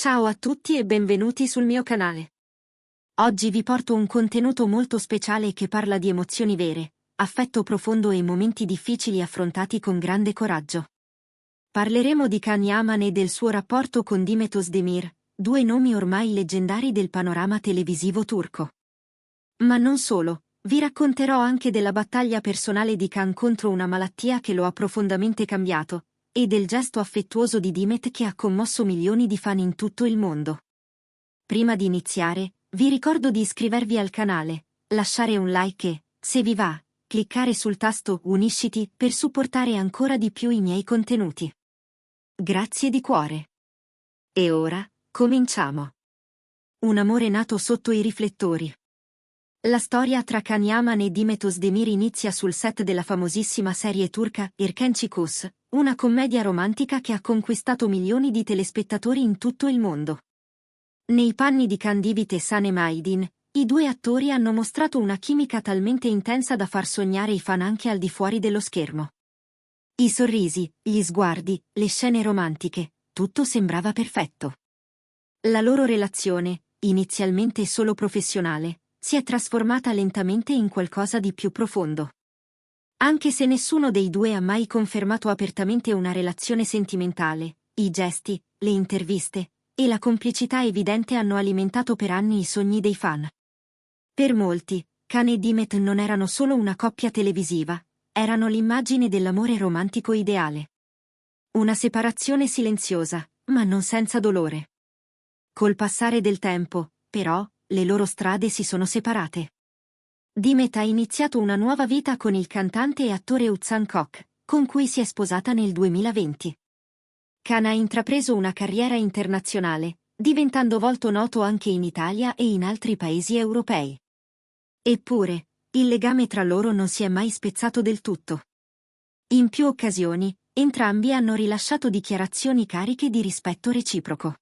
Ciao a tutti e benvenuti sul mio canale. Oggi vi porto un contenuto molto speciale che parla di emozioni vere, affetto profondo e momenti difficili affrontati con grande coraggio. Parleremo di Can Yaman e del suo rapporto con Demet Özdemir, due nomi ormai leggendari del panorama televisivo turco. Ma non solo, vi racconterò anche della battaglia personale di Can contro una malattia che lo ha profondamente cambiato, e del gesto affettuoso di Demet che ha commosso milioni di fan in tutto il mondo. Prima di iniziare, vi ricordo di iscrivervi al canale, lasciare un like e, se vi va, cliccare sul tasto Unisciti per supportare ancora di più i miei contenuti. Grazie di cuore. E ora, cominciamo. Un amore nato sotto i riflettori. La storia tra Can Yaman e Demet Özdemir inizia sul set della famosissima serie turca Erkenci Kuş, una commedia romantica che ha conquistato milioni di telespettatori in tutto il mondo. Nei panni di Can Divit e Sanem Aydin, i due attori hanno mostrato una chimica talmente intensa da far sognare i fan anche al di fuori dello schermo. I sorrisi, gli sguardi, le scene romantiche, tutto sembrava perfetto. La loro relazione, inizialmente solo professionale, si è trasformata lentamente in qualcosa di più profondo. Anche se nessuno dei due ha mai confermato apertamente una relazione sentimentale, i gesti, le interviste e la complicità evidente hanno alimentato per anni i sogni dei fan. Per molti, Can e Demet non erano solo una coppia televisiva, erano l'immagine dell'amore romantico ideale. Una separazione silenziosa, ma non senza dolore. Col passare del tempo, però, le loro strade si sono separate. Demet ha iniziato una nuova vita con il cantante e attore Oğuzhan Koç, con cui si è sposata nel 2020. Can ha intrapreso una carriera internazionale, diventando volto noto anche in Italia e in altri paesi europei. Eppure, il legame tra loro non si è mai spezzato del tutto. In più occasioni, entrambi hanno rilasciato dichiarazioni cariche di rispetto reciproco.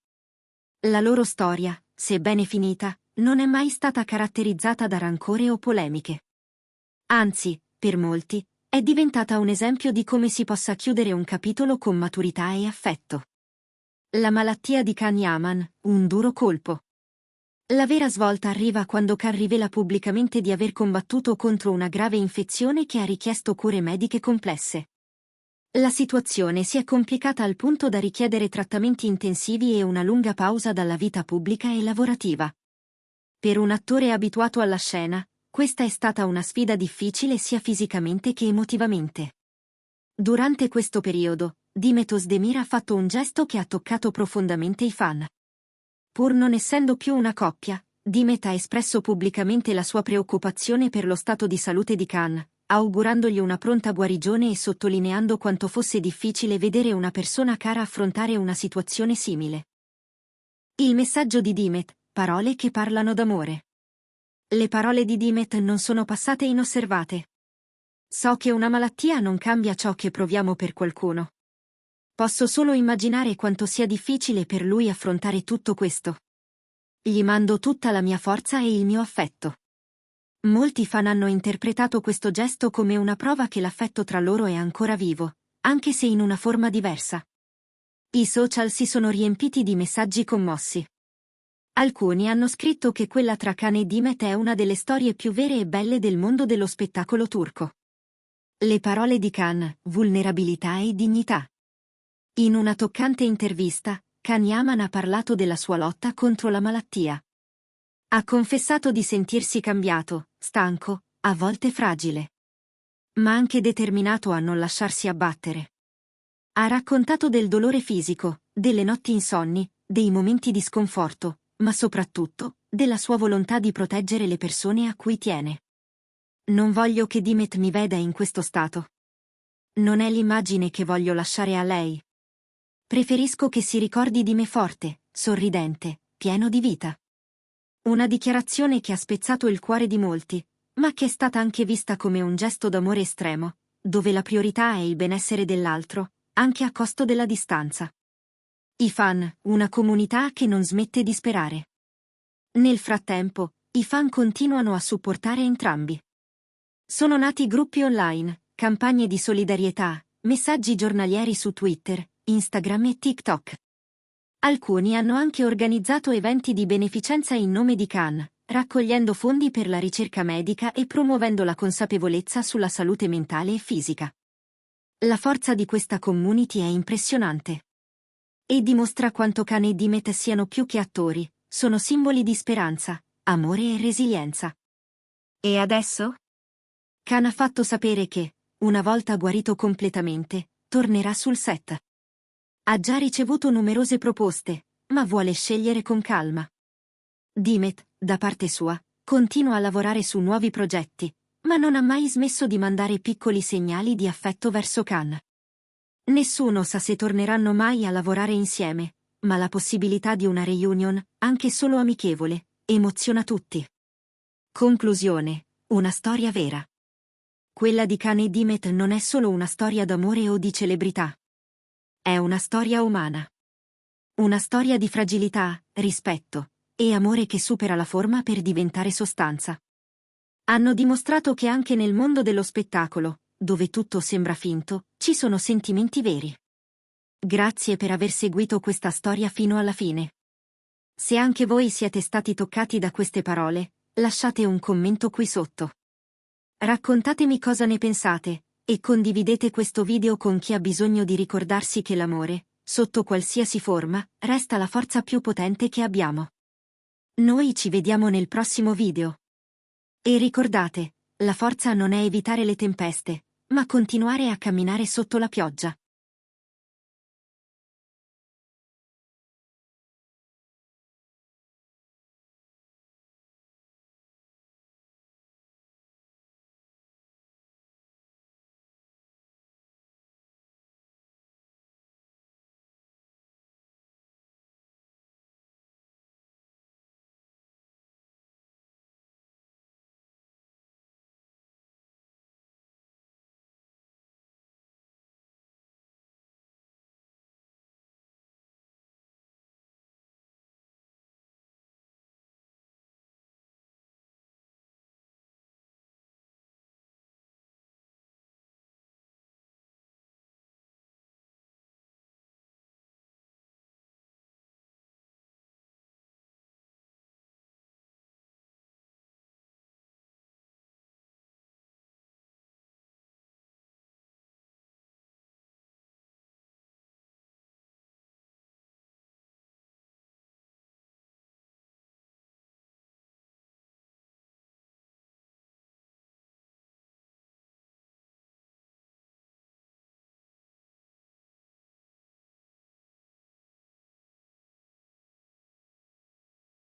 La loro storia, sebbene finita, non è mai stata caratterizzata da rancore o polemiche. Anzi, per molti, è diventata un esempio di come si possa chiudere un capitolo con maturità e affetto. La malattia di Can Yaman, un duro colpo. La vera svolta arriva quando Can rivela pubblicamente di aver combattuto contro una grave infezione che ha richiesto cure mediche complesse. La situazione si è complicata al punto da richiedere trattamenti intensivi e una lunga pausa dalla vita pubblica e lavorativa. Per un attore abituato alla scena, questa è stata una sfida difficile sia fisicamente che emotivamente. Durante questo periodo, Demet Özdemir ha fatto un gesto che ha toccato profondamente i fan. Pur non essendo più una coppia, Demet ha espresso pubblicamente la sua preoccupazione per lo stato di salute di Can, augurandogli una pronta guarigione e sottolineando quanto fosse difficile vedere una persona cara affrontare una situazione simile. Il messaggio di Demet: parole che parlano d'amore. Le parole di Demet non sono passate inosservate. So che una malattia non cambia ciò che proviamo per qualcuno. Posso solo immaginare quanto sia difficile per lui affrontare tutto questo. Gli mando tutta la mia forza e il mio affetto. Molti fan hanno interpretato questo gesto come una prova che l'affetto tra loro è ancora vivo, anche se in una forma diversa. I social si sono riempiti di messaggi commossi. Alcuni hanno scritto che quella tra Can e Demet è una delle storie più vere e belle del mondo dello spettacolo turco. Le parole di Can, vulnerabilità e dignità. In una toccante intervista, Can Yaman ha parlato della sua lotta contro la malattia. Ha confessato di sentirsi cambiato, stanco, a volte fragile. Ma anche determinato a non lasciarsi abbattere. Ha raccontato del dolore fisico, delle notti insonni, dei momenti di sconforto, ma soprattutto, della sua volontà di proteggere le persone a cui tiene. Non voglio che Demet mi veda in questo stato. Non è l'immagine che voglio lasciare a lei. Preferisco che si ricordi di me forte, sorridente, pieno di vita. Una dichiarazione che ha spezzato il cuore di molti, ma che è stata anche vista come un gesto d'amore estremo, dove la priorità è il benessere dell'altro, anche a costo della distanza. I fan, una comunità che non smette di sperare. Nel frattempo, i fan continuano a supportare entrambi. Sono nati gruppi online, campagne di solidarietà, messaggi giornalieri su Twitter, Instagram e TikTok. Alcuni hanno anche organizzato eventi di beneficenza in nome di Khan, raccogliendo fondi per la ricerca medica e promuovendo la consapevolezza sulla salute mentale e fisica. La forza di questa community è impressionante. E dimostra quanto Khan e Dimet siano più che attori, sono simboli di speranza, amore e resilienza. E adesso? Khan ha fatto sapere che, una volta guarito completamente, tornerà sul set. Ha già ricevuto numerose proposte, ma vuole scegliere con calma. Dimet, da parte sua, continua a lavorare su nuovi progetti, ma non ha mai smesso di mandare piccoli segnali di affetto verso Khan. Nessuno sa se torneranno mai a lavorare insieme, ma la possibilità di una reunion, anche solo amichevole, emoziona tutti. Conclusione: una storia vera. Quella di Khan e Dimet non è solo una storia d'amore o di celebrità. È una storia umana. Una storia di fragilità, rispetto e amore che supera la forma per diventare sostanza. Hanno dimostrato che anche nel mondo dello spettacolo, dove tutto sembra finto, ci sono sentimenti veri. Grazie per aver seguito questa storia fino alla fine. Se anche voi siete stati toccati da queste parole, lasciate un commento qui sotto. Raccontatemi cosa ne pensate, e condividete questo video con chi ha bisogno di ricordarsi che l'amore, sotto qualsiasi forma, resta la forza più potente che abbiamo. Noi ci vediamo nel prossimo video. E ricordate, la forza non è evitare le tempeste, ma continuare a camminare sotto la pioggia.